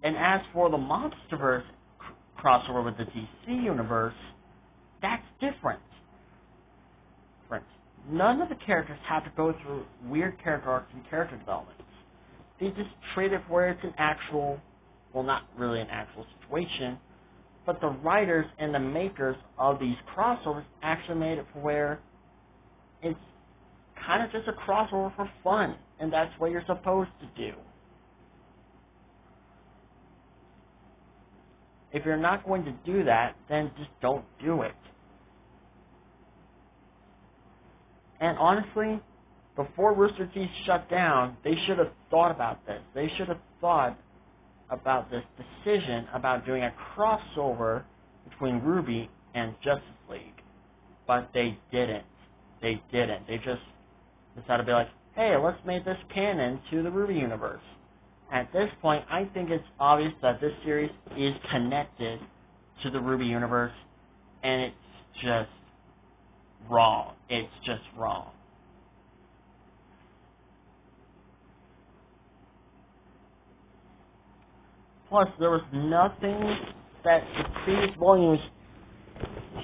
And as for the MonsterVerse crossover with the DC universe, that's different. None of the characters have to go through weird character arcs and character developments. They just treat it where it's an actual, well, not really an actual situation, but the writers and the makers of these crossovers actually made it for where it's kind of just a crossover for fun, and that's what you're supposed to do. If you're not going to do that, then just don't do it. And honestly, before Rooster Teeth shut down, they should have thought about this. They should have thought about this decision about doing a crossover between Rwby and Justice League. But they didn't. They just decided to be like, hey, let's make this canon to the Rwby universe. At this point, I think it's obvious that this series is connected to the Rwby universe, and it's just wrong. It's just wrong. Plus, there was nothing that the previous volumes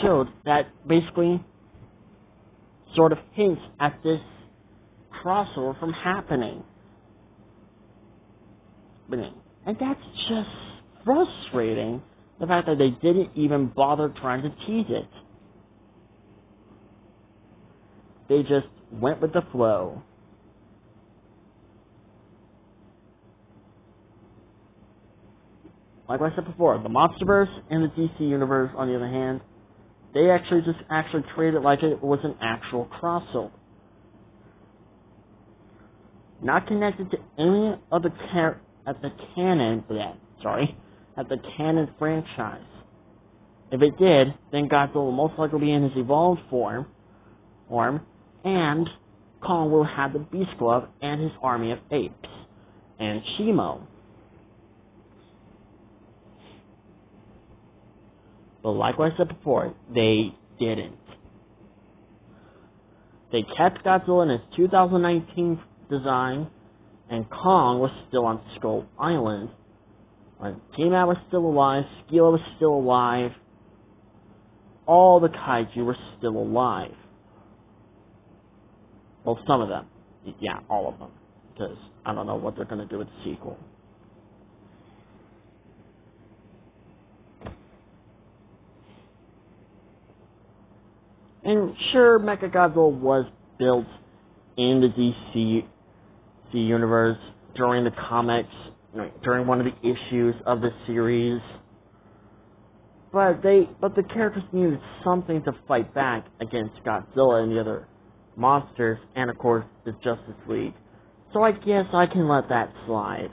showed that basically sort of hints at this crossover from happening. And that's just frustrating, the fact that they didn't even bother trying to tease it. They just went with the flow. Like I said before, the MonsterVerse and the DC Universe, on the other hand, they actually treated it like it was an actual crossover. Not connected to any of the canon franchise. If it did, then Godzilla will most likely be in his evolved form, and Kong will have the Beast Club and his army of apes, and Shimo. But like I said before, they didn't. They kept Godzilla in his 2019 design, and Kong was still on Skull Island. T-Mat was still alive, Skila was still alive, all the kaiju were still alive. Well, some of them. Yeah, all of them. Because I don't know what they're going to do with the sequel. And sure, Mechagodzilla was built in the DC universe during the comics, during one of the issues of the series. But the characters needed something to fight back against Godzilla and the other monsters, and of course the Justice League. So I guess I can let that slide.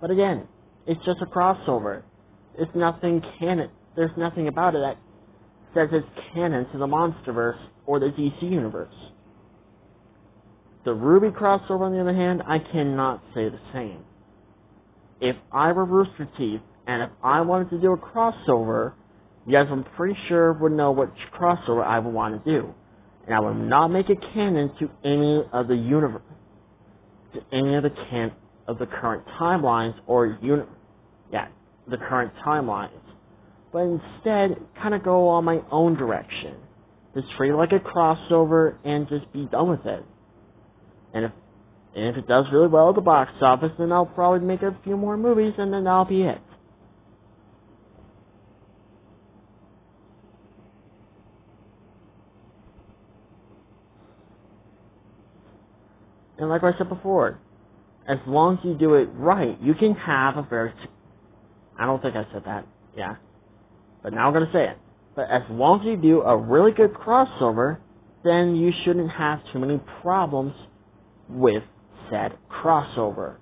But again, it's just a crossover. It's nothing canon. There's nothing about it that says it's canon to the MonsterVerse or the DC universe. The Rwby crossover, on the other hand, I cannot say the same. If I were Rooster Teeth, and if I wanted to do a crossover, you guys, I'm pretty sure, would know which crossover I would want to do. And I would not make it canon to any of the universe, to any of the current timelines or the current timelines. But instead, kind of go on my own direction. Just treat it like a crossover and just be done with it. And if it does really well at the box office, then I'll probably make a few more movies, and then that'll be it. And like I said before, as long as you do it right, you can have a very... I don't think I said that, yeah. But now I'm going to say it. But as long as you do a really good crossover, then you shouldn't have too many problems with said crossover.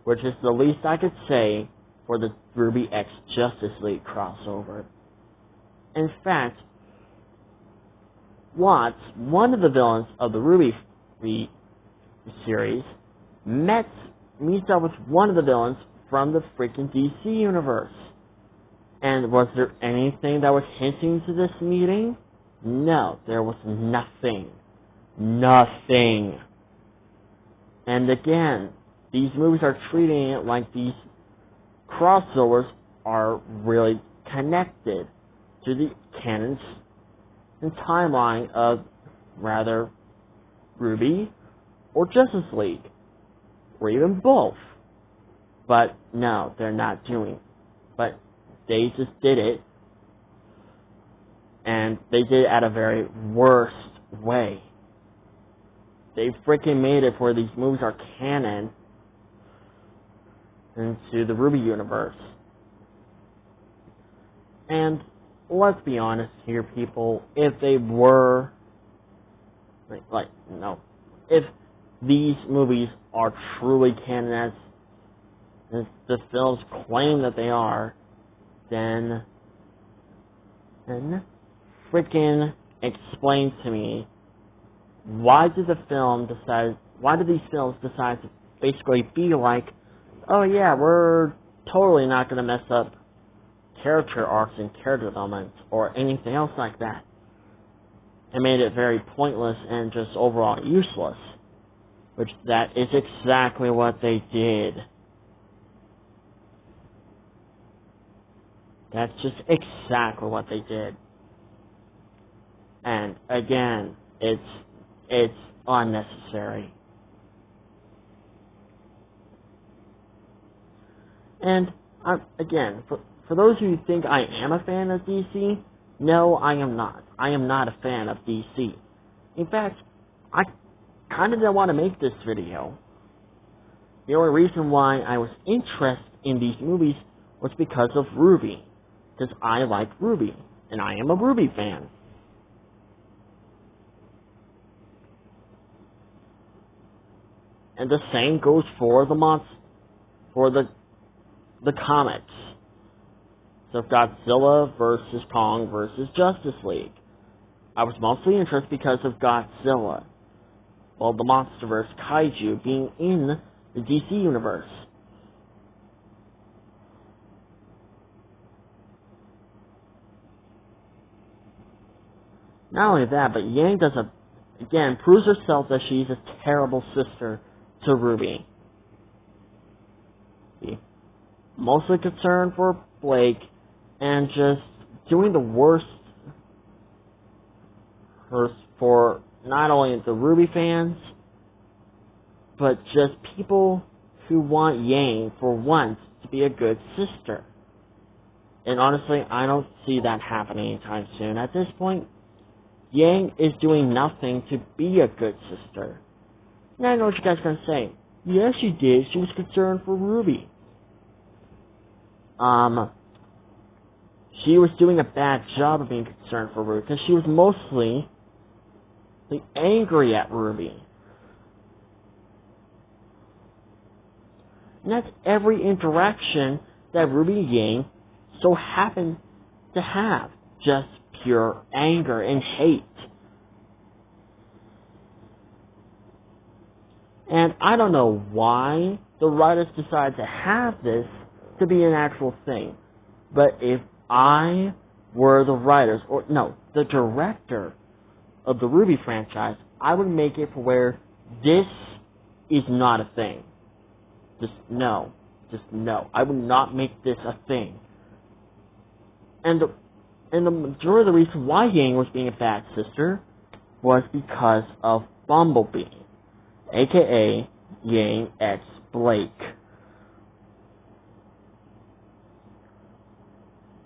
Which is the least I could say for the Rwby X Justice League crossover. In fact, Watts, one of the villains of the Rwby series, meets up with one of the villains from the freaking DC universe. And was there anything that was hinting to this meeting? No, there was nothing. Nothing. And again, these movies are treating it like these crossovers are really connected to the canons and timeline of rather Rwby or Justice League, or even both. But no, they're not doing. But they just did it, and they did it at a very worst way. They freaking made it where these movies are canon into the Rwby universe. And let's be honest here, people, if they were if these movies are truly canon as the films claim that they are, then freaking explain to me why did these films decide to basically be like, oh yeah, we're totally not going to mess up character arcs and character development or anything else like that. It made it very pointless and just overall useless. Which that is exactly what they did. That's just exactly what they did. And again, it's unnecessary. And again, for those who think I am a fan of DC, no, I am not. I am not a fan of DC. In fact, I kind of didn't want to make this video. The only reason why I was interested in these movies was because of Rwby. Because I like Rwby, and I am a Rwby fan. And the same goes for the comics. So Godzilla versus Kong versus Justice League. I was mostly interested because of Godzilla. Well, the MonsterVerse kaiju being in the DC universe. Not only that, but Yang proves herself that she's a terrible sister to Rwby. Mostly concerned for Blake and just doing the worst for not only the Rwby fans, but just people who want Yang for once to be a good sister. And honestly, I don't see that happening anytime soon. At this point, Yang is doing nothing to be a good sister. And I know what you guys are going to say. Yes, she did. She was concerned for Rwby. She was doing a bad job of being concerned for Rwby because she was mostly angry at Rwby. And that's every interaction that Rwby and Yang so happen to have. Just pure anger and hate. And I don't know why the writers decided to have this to be an actual thing. But if I were the writers, the director of the Rwby franchise, I would make it for where this is not a thing. Just no. I would not make this a thing. And the majority of the reason why Yang was being a bad sister was because of Bumblebee, aka Yang X Blake.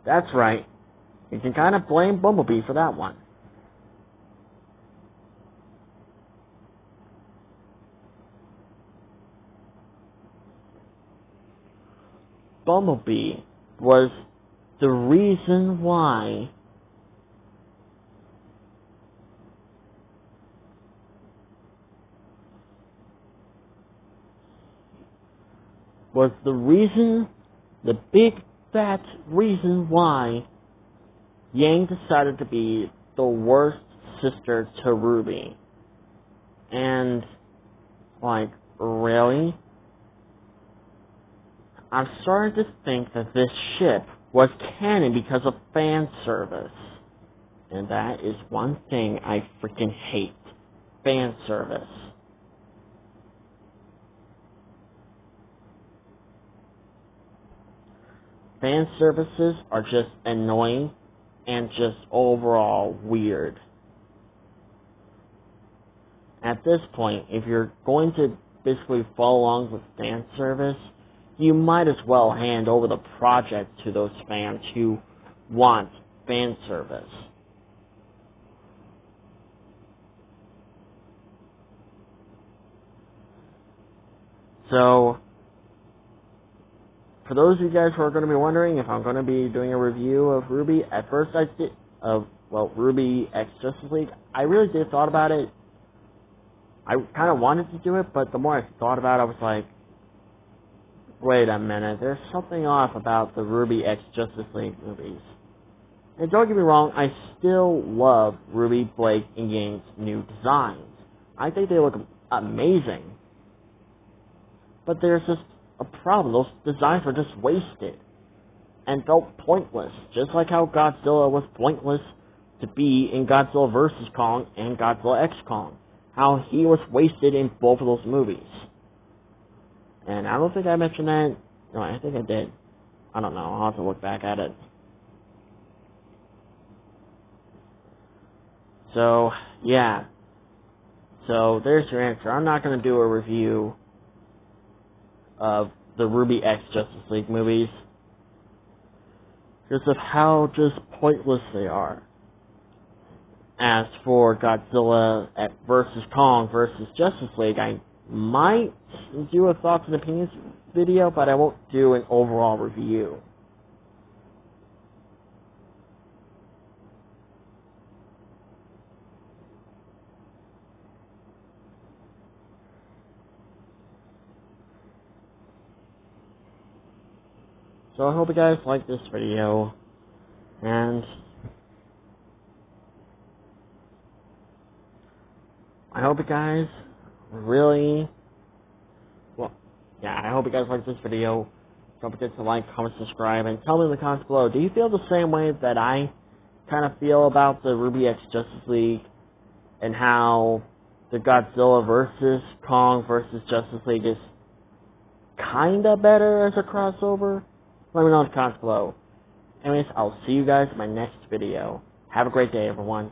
That's right. You can kind of blame Bumblebee for that one. Bumblebee was the reason why the big fat reason why Yang decided to be the worst sister to Rwby. And, really? I'm starting to think that this ship was canon because of fan service. And that is one thing I freaking hate. Fan service. fan services are just annoying and just overall weird. At this point, if you're going to basically follow along with fan service, you might as well hand over the project to those fans who want fan service. So, for those of you guys who are going to be wondering if I'm going to be doing a review of Rwby, at first I did, Rwby X Justice League, I really did thought about it. I kind of wanted to do it, but the more I thought about it, I was like, wait a minute, there's something off about the Rwby X Justice League movies. And don't get me wrong, I still love Rwby, Blake, and Yang's new designs. I think they look amazing. But there's just a problem. Those designs were just wasted and felt pointless, just like how Godzilla was pointless to be in Godzilla vs. Kong and Godzilla X Kong. How he was wasted in both of those movies. And I don't think I mentioned that. No, I think I did. I don't know. I'll have to look back at it. So, yeah. So, there's your answer. I'm not going to do a review of the Rwby X Justice League movies because of how just pointless they are. As for Godzilla vs. Kong vs. Justice League, I might do a thoughts and opinions video, but I won't do an overall review. So I hope you guys like this video, and I hope you guys really, I hope you guys like this video. Don't forget to like, comment, subscribe, and tell me in the comments below, do you feel the same way that I kind of feel about the Rwby X Justice League, and how the Godzilla vs. Kong vs. Justice League is kinda better as a crossover? Let me know in the comments below. Anyways, I'll see you guys in my next video. Have a great day, everyone.